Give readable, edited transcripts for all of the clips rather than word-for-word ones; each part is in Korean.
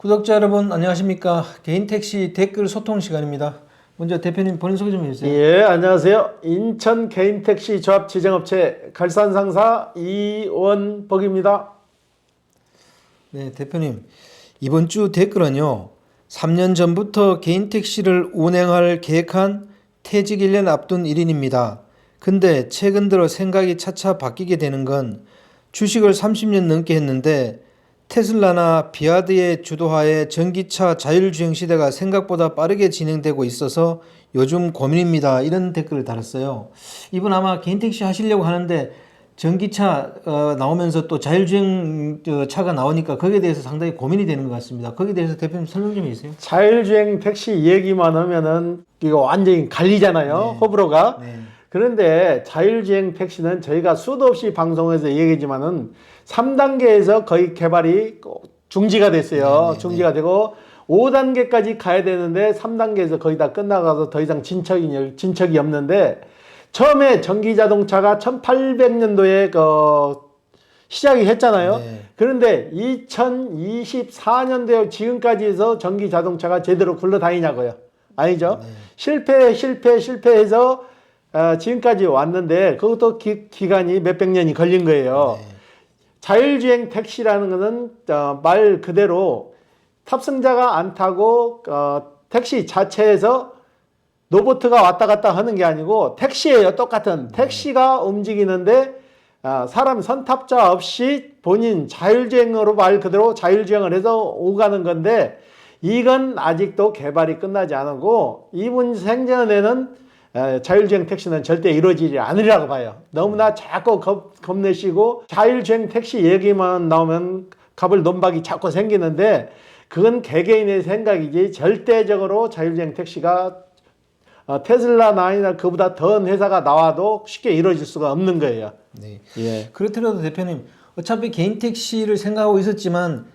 구독자 여러분 안녕하십니까. 개인택시 댓글 소통 시간입니다. 먼저 대표님 본인 소개 좀 해주세요. 예, 안녕하세요. 인천 개인택시 조합 지정업체 갈산상사 이원복입니다. 네, 대표님 이번 주 댓글은요. 3년 전부터 개인택시를 운행할 계획한 퇴직 1년 앞둔 1인입니다. 근데 최근 들어 생각이 차차 바뀌게 되는 건 주식을 30년 넘게 했는데 테슬라나 비아드의 주도하에 전기차 자율주행 시대가 생각보다 빠르게 진행되고 있어서 요즘 고민입니다. 이런 댓글을 달았어요. 이분 아마 개인택시 하시려고 하는데 전기차 나오면서 또 자율주행 차가 나오니까 거기에 대해서 상당히 고민이 되는 것 같습니다. 거기에 대해서 대표님 설명 좀 해주세요. 자율주행 택시 얘기만 하면은 이거 완전히 갈리잖아요. 네. 호불호가. 네. 그런데 자율주행 택시는 저희가 수도 없이 방송에서 얘기했지만은 3단계에서 거의 개발이 중지가 됐어요. 네. 중지가 되고 5단계까지 가야 되는데 3단계에서 거의 다 끝나가서 더 이상 진척이 없는데 처음에 전기자동차가 1800년도에 시작이 했잖아요. 네. 그런데 2024년도에 지금까지 해서 전기자동차가 제대로 굴러다니냐고요. 아니죠. 네. 실패해서 지금까지 왔는데 그것도 기간이 몇백 년이 걸린 거예요. 네. 자율주행 택시라는 것은 말 그대로 탑승자가 안 타고 택시 자체에서 로봇가 왔다 갔다 하는 게 아니고 택시예요. 똑같은 택시가 움직이는데 사람 선탑자 없이 본인 자율주행으로 말 그대로 자율주행을 해서 오가는 건데 이건 아직도 개발이 끝나지 않고 이분 생전에는 자율주행 택시는 절대 이루어지지 않으리라고 봐요. 너무나 자꾸 겁내시고 자율주행 택시 얘기만 나오면 갑을 논박이 자꾸 생기는데 그건 개개인의 생각이지 절대적으로 자율주행 택시가 테슬라나 아니나 그보다 더한 회사가 나와도 쉽게 이루어질 수가 없는 거예요. 네. 예. 그렇더라도 대표님 어차피 개인택시를 생각하고 있었지만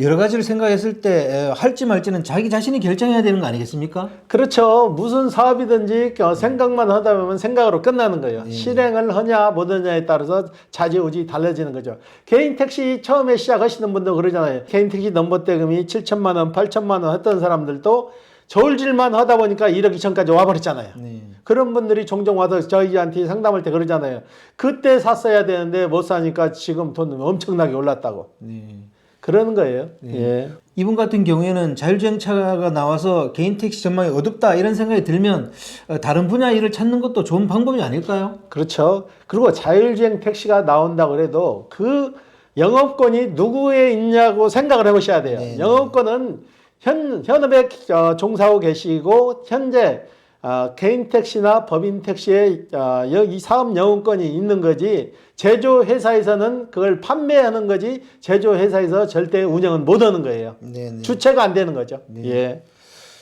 여러 가지를 생각했을 때 할지 말지는 자기 자신이 결정해야 되는 거 아니겠습니까? 그렇죠. 무슨 사업이든지 생각만 하다 보면 생각으로 끝나는 거예요. 실행을 하냐 못 하냐에 따라서 좌지우지 달라지는 거죠. 개인 택시 처음에 시작하시는 분도 그러잖아요. 개인 택시 넘버대금이 7천만 원, 8천만 원 했던 사람들도 저울질만 하다 보니까 1억 2천까지 와버렸잖아요. 네. 그런 분들이 종종 와서 저희한테 상담할 때 그러잖아요. 그때 샀어야 되는데 못 사니까 지금 돈 엄청나게 올랐다고. 네. 그러는 거예요. 네. 예. 이분 같은 경우에는 자율주행차가 나와서 개인택시 전망이 어둡다 이런 생각이 들면 다른 분야 일을 찾는 것도 좋은 방법이 아닐까요? 그렇죠. 그리고 자율주행 택시가 나온다고 그래도 그 영업권이 누구에 있냐고 생각을 해보셔야 돼요. 네. 영업권은 현업에 종사하고 계시고 현재 개인 택시나 법인 택시에 이 사업 영업권이 있는 거지 제조회사에서는 그걸 판매하는 거지 제조회사에서 절대 운영은 못 하는 거예요. 네. 주체가 안 되는 거죠. 네. 예.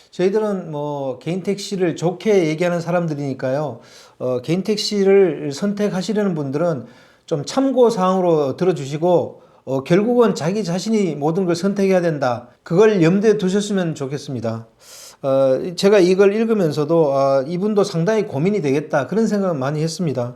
저희들은 뭐 개인택시를 좋게 얘기하는 사람들이니까요. 개인택시를 선택하시려는 분들은 좀 참고사항으로 들어주시고 결국은 자기 자신이 모든 걸 선택해야 된다. 그걸 염두에 두셨으면 좋겠습니다. 제가 이걸 읽으면서도 이분도 상당히 고민이 되겠다 그런 생각을 많이 했습니다.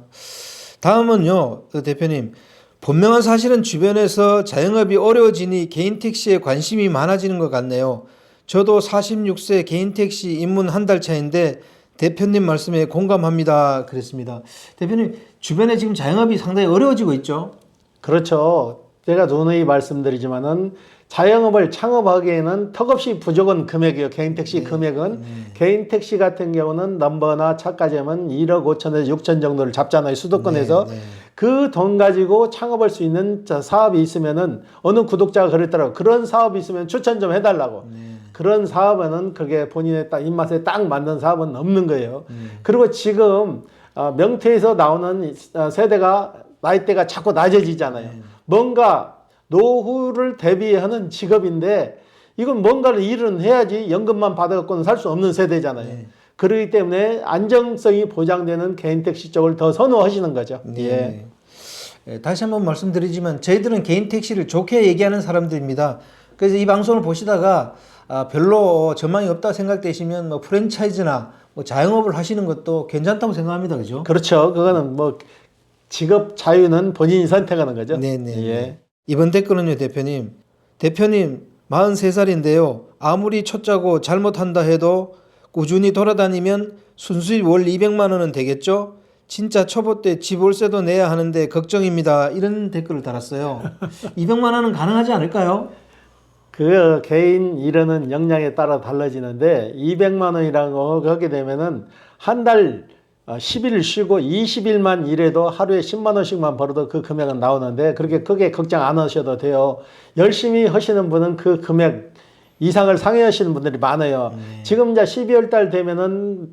다음은요, 대표님. 분명한 사실은 주변에서 자영업이 어려워지니 개인택시에 관심이 많아지는 것 같네요. 저도 46세 개인택시 입문 한 달 차인데 대표님 말씀에 공감합니다. 그랬습니다. 대표님, 주변에 지금 자영업이 상당히 어려워지고 있죠? 그렇죠. 제가 누누이 말씀드리지만은 자영업을 창업하기에는 턱없이 부족한 금액이에요. 개인택시 금액은. 개인택시 같은 경우는 넘버나 차까지 하면 1억 5천에서 6천 정도를 잡잖아요. 수도권에서. 그 돈 가지고 창업할 수 있는 사업이 있으면은 어느 구독자가 그랬더라고요. 그런 사업이 있으면 추천 좀 해달라고. 그런 사업에는 그게 본인의 입맛에 딱 맞는 사업은 없는 거예요. 그리고 지금 명태에서 나오는 세대가 나이대가 자꾸 낮아지잖아요. 뭔가 노후를 대비하는 직업인데 이건 뭔가를 일은 해야지 연금만 받아갖고는 살 수 없는 세대잖아요. 그렇기 때문에 안정성이 보장되는 개인택시 쪽을 더 선호하시는 거죠. 네. 예. 다시 한번 말씀드리지만 저희들은 개인택시를 좋게 얘기하는 사람들입니다. 그래서 이 방송을 보시다가 별로 전망이 없다 생각되시면 뭐 프랜차이즈나 뭐 자영업을 하시는 것도 괜찮다고 생각합니다. 그죠? 그렇죠. 그거는 뭐 직업 자유는 본인이 선택하는 거죠. 네네. 예. 이번 댓글은요, 대표님. 43살인데요. 아무리 초짜고 잘못한다 해도 꾸준히 돌아다니면 순수익 월 200만 원은 되겠죠? 진짜 초보 때 집 월세도 내야 하는데 걱정입니다. 이런 댓글을 달았어요. 200만 원은 가능하지 않을까요? 그 개인 일하는 역량에 따라 달라지는데 200만 원이라고 하게 되면은 한 달 10일 쉬고 20일만 일해도 하루에 10만 원씩만 벌어도 그 금액은 나오는데 그렇게 크게 걱정 안 하셔도 돼요. 열심히 하시는 분은 그 금액 이상을 상회하시는 분들이 많아요. 지금 이제 12월 달 되면은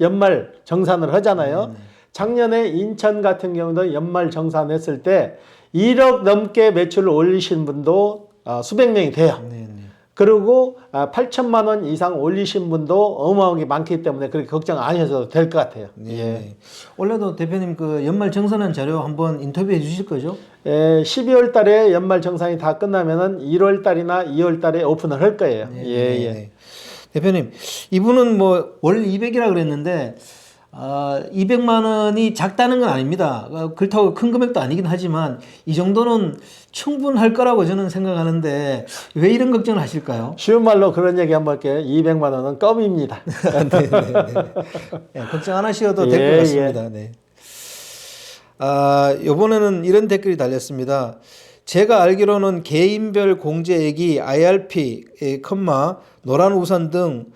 연말 정산을 하잖아요. 작년에 인천 같은 경우도 연말 정산했을 때 1억 넘게 매출을 올리신 분도 수백 명이 돼요. 그리고 8천만 원 이상 올리신 분도 어마어마하게 많기 때문에 그렇게 걱정 안 하셔도 될 것 같아요. 네. 원래도 대표님 그 연말 정산한 자료 한번 인터뷰해 주실 거죠? 12월 달에 연말 정산이 다 끝나면은 1월 달이나 2월 달에 오픈을 할 거예요. 예. 대표님, 이분은 뭐 월 200이라 그랬는데 200만 원이 작다는 건 아닙니다. 그렇다고 큰 금액도 아니긴 하지만 이 정도는 충분할 거라고 저는 생각하는데 왜 이런 걱정을 하실까요? 쉬운 말로 그런 얘기 한번 할게요. 200만 원은 껌입니다. 네, 걱정 안 하셔도 될 것 같습니다. 네. 이번에는 이런 댓글이 달렸습니다. 제가 알기로는 개인별 공제액이 IRP, 노란 우산 등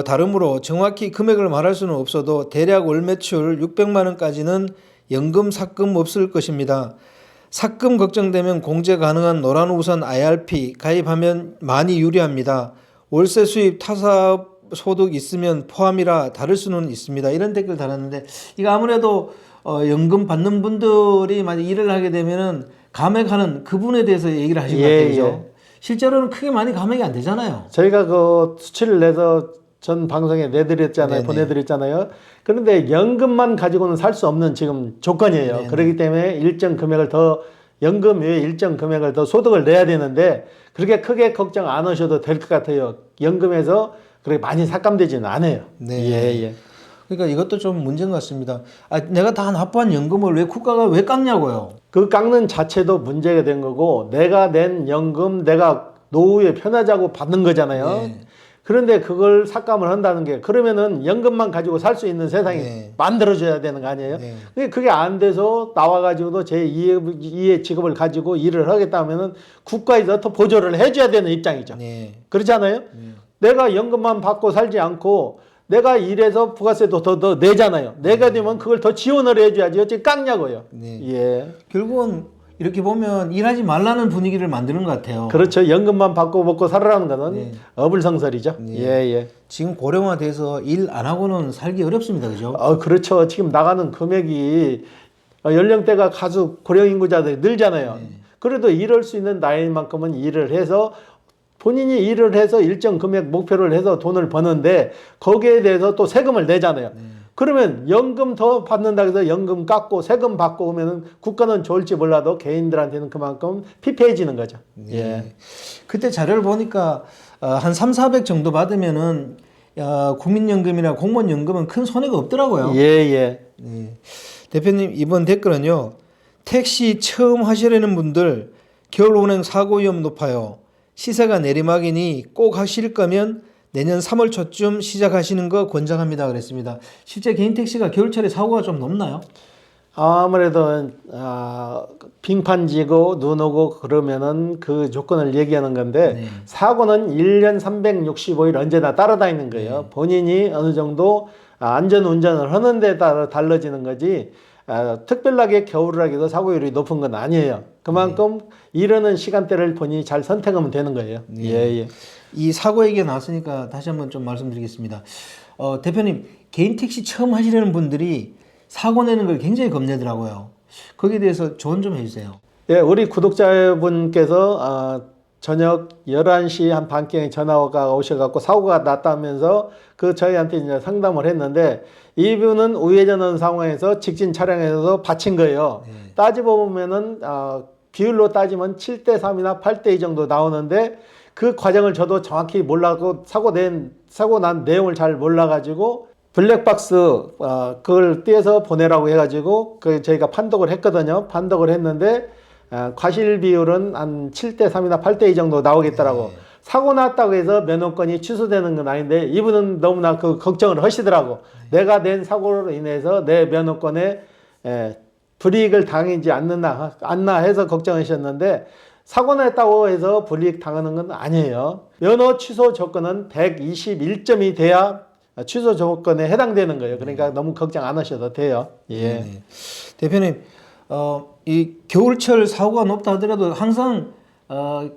다름으로 정확히 금액을 말할 수는 없어도 대략 월 매출 600만 원까지는 연금 삭금 없을 것입니다. 삭금 걱정되면 공제 가능한 노란 우산 IRP 가입하면 많이 유리합니다. 월세 수입 타사업 소득 있으면 포함이라 다를 수는 있습니다. 이런 댓글 달았는데 이거 아무래도 연금 받는 분들이 만약 일을 하게 되면은 감액하는 그분에 대해서 얘기를 하신 것 같아요. 실제로는 크게 많이 감액이 안 되잖아요. 저희가 그 수치를 내서 전 방송에 내드렸잖아요. 보내드렸잖아요. 그런데 연금만 가지고는 살 수 없는 지금 조건이에요. 그렇기 때문에 일정 금액을 더 연금 외에 일정 금액을 더 소득을 내야 되는데 그렇게 크게 걱정 안 하셔도 될 것 같아요. 연금에서 그렇게 많이 삭감되지는 않아요. 그러니까 이것도 좀 문제인 것 같습니다. 내가 다 납부한 연금을 왜 국가가 왜 깎냐고요. 그 깎는 자체도 문제가 된 거고 내가 낸 연금 내가 노후에 편하자고 받는 거잖아요. 그런데 그걸 삭감을 한다는 게 그러면은 연금만 가지고 살 수 있는 세상이 만들어져야 되는 거 아니에요? 그게 안 돼서 나와가지고도 제 2의 직업을 가지고 일을 하겠다면은 국가에서 더 보조를 해줘야 되는 입장이죠. 그렇잖아요? 내가 연금만 받고 살지 않고 내가 일해서 부가세도 더 내잖아요. 내가 되면 그걸 더 지원을 해줘야지 어찌 깎냐고요. 결국은 이렇게 보면 일하지 말라는 분위기를 만드는 것 같아요. 그렇죠. 연금만 받고 먹고 살아라는 거는 어불성설이죠. 지금 고령화돼서 일 안 하고는 살기 어렵습니다. 그죠? 그렇죠. 지금 나가는 금액이 연령대가 가수 고령 인구자들이 늘잖아요. 그래도 일할 수 있는 나이만큼은 일을 해서 본인이 일을 해서 일정 금액 목표를 해서 돈을 버는데 거기에 대해서 또 세금을 내잖아요. 그러면 연금 더 받는다 해서 연금 깎고 세금 받고 오면은 국가는 좋을지 몰라도 개인들한테는 그만큼 피폐해지는 거죠. 그때 자료를 보니까 한 3,400 정도 받으면은 국민연금이나 공무원연금은 큰 손해가 없더라고요. 대표님 이번 댓글은요. 택시 처음 하시려는 분들 겨울 운행 사고 위험 높아요. 시세가 내리막이니 꼭 하실 거면 내년 3월 초쯤 시작하시는 거 권장합니다. 그랬습니다. 실제 개인 택시가 겨울철에 사고가 좀 높나요? 아무래도 빙판지고 눈 오고 그러면은 그 조건을 얘기하는 건데 사고는 1년 365일 언제나 따라다니는 거예요. 본인이 어느 정도 안전 운전을 하는 데 따라 달라지는 거지 특별하게 겨울이라기도 사고율이 높은 건 아니에요. 그만큼 일하는 시간대를 본인이 잘 선택하면 되는 거예요. 이 사고 얘기가 나왔으니까 다시 한번 좀 말씀드리겠습니다. 대표님 개인 택시 처음 하시려는 분들이 사고 내는 걸 굉장히 겁내더라고요. 거기에 대해서 조언 좀 해주세요. 우리 구독자분께서 저녁 11시 한 반경에 전화가 오셔갖고 사고가 났다면서 저희한테 이제 상담을 했는데 이분은 우회전하는 상황에서 직진 차량에서 받친 거예요. 따지고 보면은 비율로 따지면 7대3이나 8대2 정도 나오는데 그 과정을 저도 정확히 몰라고 사고 난 내용을 잘 몰라가지고 블랙박스 그걸 떼서 보내라고 해가지고 저희가 판독을 했거든요. 판독을 했는데 과실 비율은 한 7대3이나 8대2 정도 나오겠더라고. 사고 났다고 해서 면허권이 취소되는 건 아닌데 이분은 너무나 그 걱정을 하시더라고. 내가 낸 사고로 인해서 내 면허권에 불이익을 당하지 않나 해서 걱정하셨는데 사고 났다고 해서 불이익 당하는 건 아니에요. 면허 취소 조건은 121점이 돼야 취소 조건에 해당되는 거예요. 그러니까 너무 걱정 안 하셔도 돼요. 예. 네. 대표님, 이 겨울철 사고가 높다 하더라도 항상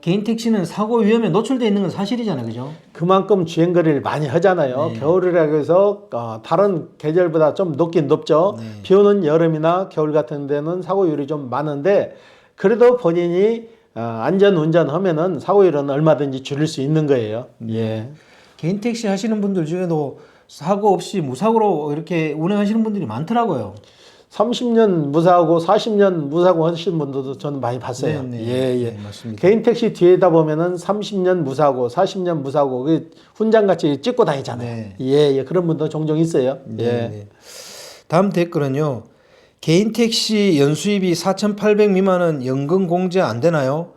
개인 택시는 사고 위험에 노출되어 있는 건 사실이잖아요, 그죠? 그만큼 주행거리를 많이 하잖아요. 네. 겨울이라고 해서 다른 계절보다 좀 높긴 높죠. 네. 비 오는 여름이나 겨울 같은 데는 사고율이 좀 많은데 그래도 본인이 안전 운전하면은 사고율은 얼마든지 줄일 수 있는 거예요. 예. 개인 택시 하시는 분들 중에도 사고 없이 무사고로 이렇게 운행하시는 분들이 많더라고요. 30년 무사하고 40년 무사고 하시는 분들도 저는 많이 봤어요. 네, 네. 예, 예. 네, 맞습니다. 개인 택시 뒤에다 보면은 30년 무사고 40년 무사고 그 훈장같이 찍고 다니잖아요. 네. 예, 예. 그런 분도 종종 있어요. 네, 예. 네. 다음 댓글은요. 개인 택시 연수입이 4,800 미만은 연금 공제 안 되나요?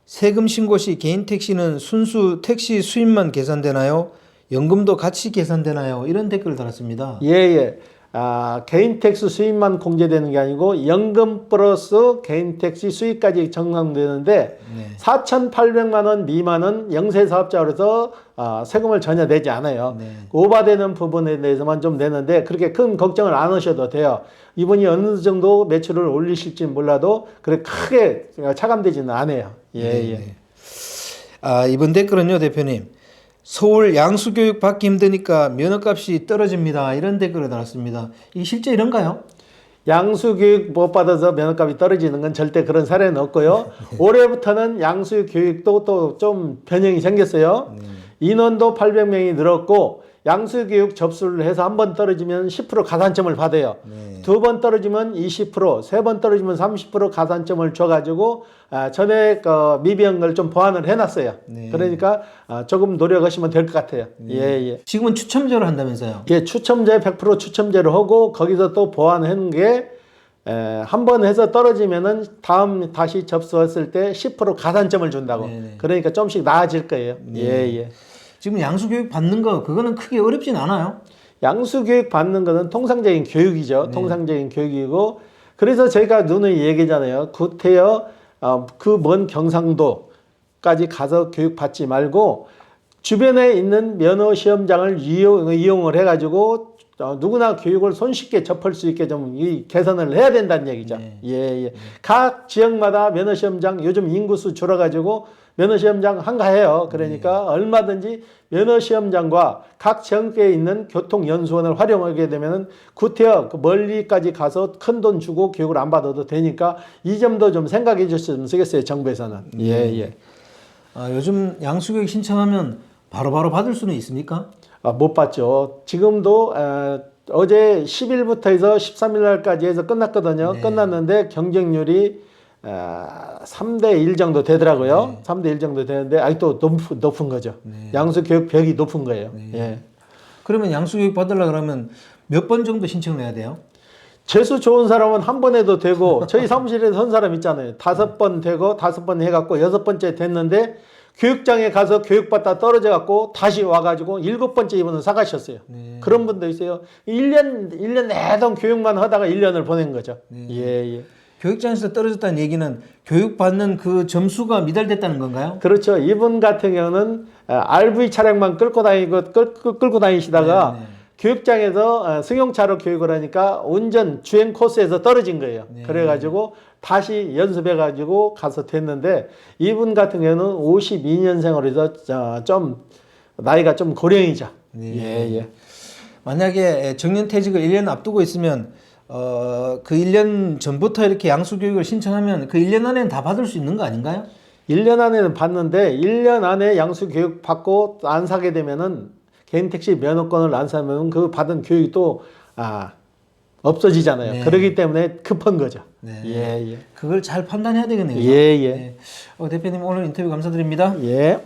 세금 신고 시 개인 택시는 순수 택시 수입만 계산되나요? 연금도 같이 계산되나요? 이런 댓글을 달았습니다. 예, 예. 개인 택시 수입만 공제되는 게 아니고 연금 플러스 개인 택시 수입까지 정상되는데 네. 4,800만 원 미만은 영세 사업자로서 세금을 전혀 내지 않아요. 네. 오버되는 부분에 대해서만 좀 내는데 그렇게 큰 걱정을 안 하셔도 돼요. 이분이 어느 정도 매출을 올리실지 몰라도 그렇게 크게 차감되지는 않아요. 예, 네, 예. 네. 이번 댓글은요, 대표님. 서울 양수교육 받기 힘드니까 면허값이 떨어집니다. 이런 댓글을 달았습니다. 이게 실제 이런가요? 양수교육 못 받아서 면허값이 떨어지는 건 절대 그런 사례는 없고요. 올해부터는 양수교육도 또 좀 변형이 생겼어요. 인원도 800명이 늘었고 양수교육 접수를 해서 한 번 떨어지면 10% 가산점을 받아요. 네. 두 번 떨어지면 20%, 세 번 떨어지면 30% 가산점을 줘가지고 전에 미비한 걸 좀 보완을 해놨어요. 네. 그러니까 조금 노력하시면 될 것 같아요. 예, 예. 지금은 추첨제로 한다면서요? 예, 추첨제 100% 추첨제로 하고 거기서 또 보완하는 게 한 번 해서 떨어지면은 다음 다시 접수했을 때 10% 가산점을 준다고. 네네. 그러니까 좀씩 나아질 거예요. 네. 예, 예. 지금 양수교육 받는 거 그거는 크게 어렵진 않아요? 양수교육 받는 거는 통상적인 교육이죠. 네. 통상적인 교육이고 그래서 저희가 누누이 얘기잖아요. 구태여 그 먼 경상도까지 가서 교육 받지 말고 주변에 있는 면허 시험장을 이용을 해가지고 누구나 교육을 손쉽게 접할 수 있게 좀 이 개선을 해야 된다는 얘기죠. 네. 예, 예. 각 지역마다 면허 시험장 요즘 인구수 줄어가지고 면허 시험장 한가해요. 그러니까 얼마든지 면허 시험장과 각 지역에 있는 교통연수원을 활용하게 되면은 구태여 멀리까지 가서 큰 돈 주고 교육을 안 받아도 되니까 이 점도 좀 생각해 주셨으면 쓰겠어요. 정부에서는. 예, 예. 요즘 양수교육 신청하면 바로바로 받을 수는 있습니까? 못 받죠. 지금도 어제 10일부터 해서 13일 날까지 해서 끝났거든요. 네. 끝났는데 경쟁률이 3대 1 정도 되더라고요. 네. 3대 1 정도 되는데 아직도 높은 거죠. 네. 양수교육 벽이 높은 거예요. 네. 예. 그러면 양수교육 받으려고 그러면 몇 번 정도 신청을 해야 돼요? 재수 좋은 사람은 한 번 해도 되고 저희 사무실에서 한 사람 있잖아요. 5번 되고 5번 해갖고 6번째 됐는데 교육장에 가서 교육받다 떨어져갖고 다시 와가지고 7번째 이번은 사가셨어요. 네. 그런 분도 있어요. 1년 내동 교육만 하다가 1년을 보낸 거죠. 네. 예, 예. 교육장에서 떨어졌다는 얘기는 교육받는 그 점수가 미달됐다는 건가요? 그렇죠. 이분 같은 경우는 RV 차량만 끌고 다니시다가 네, 네. 교육장에서 승용차로 교육을 하니까 운전 주행 코스에서 떨어진 거예요. 네. 그래가지고 다시 연습해가지고 가서 됐는데 이분 같은 경우는 52년생으로 해서 좀 나이가 좀 고령이죠. 네. 예, 예. 만약에 정년퇴직을 1년 앞두고 있으면 그 1년 전부터 이렇게 양수교육을 신청하면 그 1년 안에는 다 받을 수 있는 거 아닌가요? 1년 안에는 받는데 1년 안에 양수 교육 받고 안 사게 되면은 개인 택시 면허권을 안 사면 그 받은 교육이 또 없어지잖아요. 네. 그렇기 때문에 급한 거죠. 네. 예, 예. 그걸 잘 판단해야 되겠네요. 예, 예. 네. 대표님 오늘 인터뷰 감사드립니다. 예.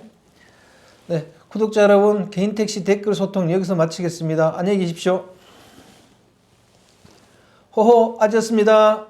네, 구독자 여러분 개인 택시 댓글 소통 여기서 마치겠습니다. 안녕히 계십시오. 호호 아지였습니다.